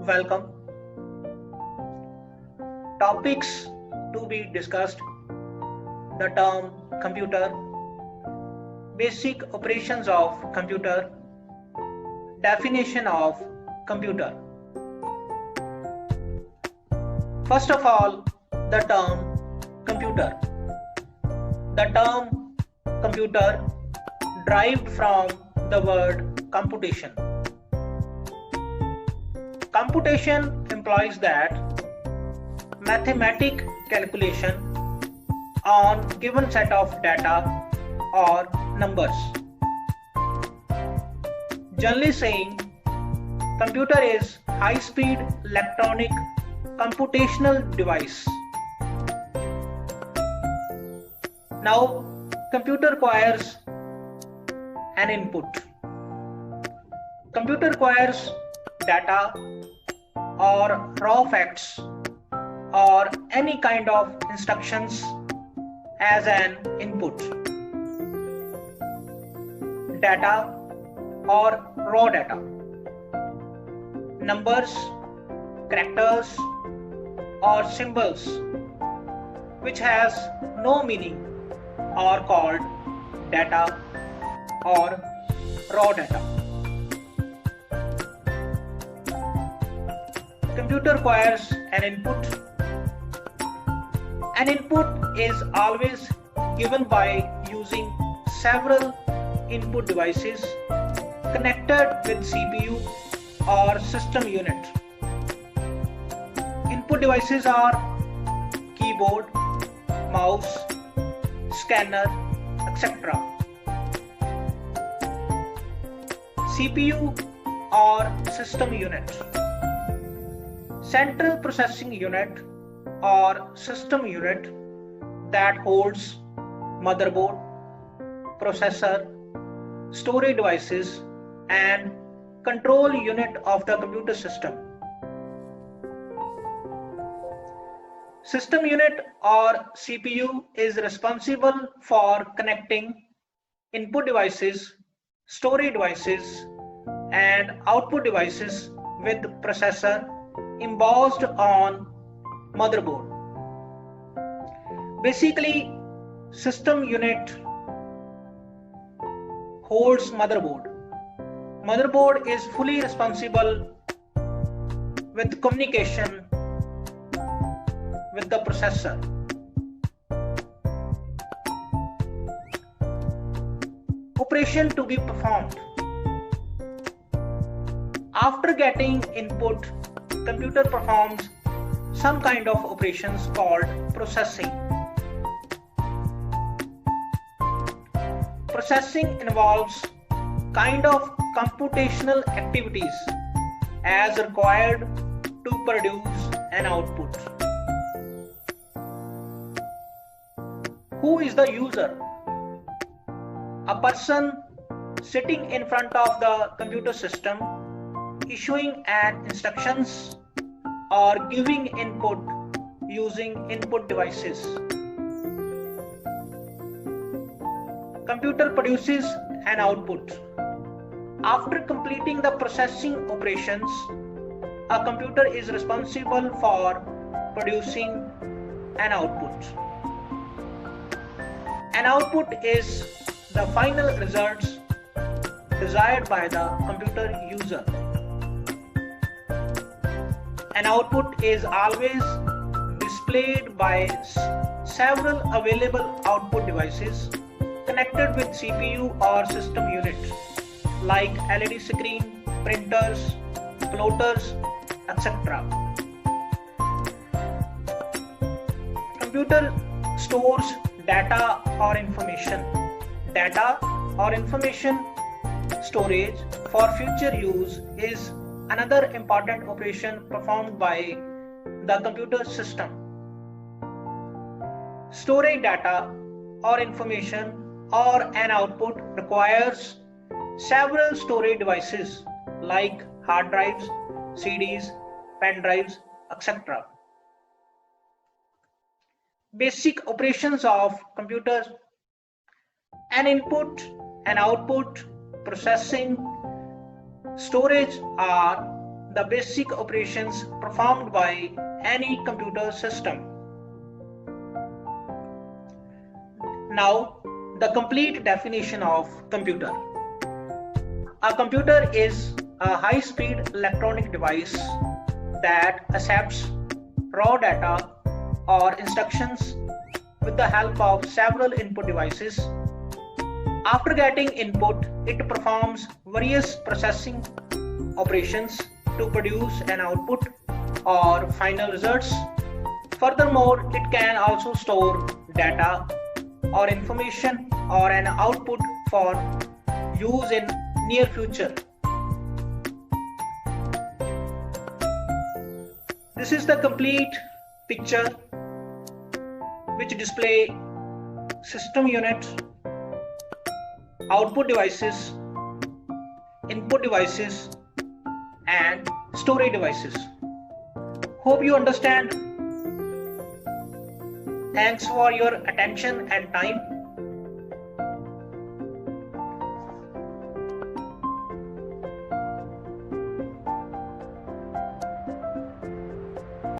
Welcome. Topics to be discussed: the term computer, basic operations of computer, definition of computer. First of all, the term computer. The term computer derived from the word computation. Computation implies that mathematical calculation on given set of data or numbers. Generally saying, computer is high-speed electronic computational device. Now, computer requires an input. Computer requires data or raw facts or any kind of instructions as an input. Data or raw data. Numbers, characters or symbols which has no meaning are called data or raw data. Computer requires an input. An input is always given by using several input devices connected with CPU or system unit. Input devices are keyboard, mouse, scanner, etc. CPU or system unit. Central processing unit or system unit that holds motherboard, processor, storage devices and control unit of the computer system. System unit or CPU is responsible for connecting input devices, storage devices and output devices with processor embossed on motherboard. Basically, system unit holds motherboard. Motherboard is fully responsible with communication with the processor. Operation to be performed. After getting input, computer performs some kind of operations called processing. Processing involves kind of computational activities as required to produce an output. Who is the user? A person sitting in front of the computer system issuing an instructions or giving input using input devices. Computer produces an output. After completing the processing operations, a computer is responsible for producing an output. An output is the final results desired by the computer user. An output is always displayed by several available output devices connected with CPU or system unit like LED screen, printers, plotters, etc. Computer stores data or information. Data or information storage for future use is another important operation performed by the computer system. Storage data or information or an output requires several storage devices like hard drives, CDs, pen drives, etc. Basic operations of computers: an input, an output, processing, storage are the basic operations performed by any computer system. Now, the complete definition of computer. A computer is a high-speed electronic device that accepts raw data or instructions with the help of several input devices. After getting input, it performs various processing operations to produce an output or final results. Furthermore, it can also store data or information or an output for use in near future. This is the complete picture which display system unit, output devices, input devices and storage devices. Hope you understand. Thanks for your attention and time.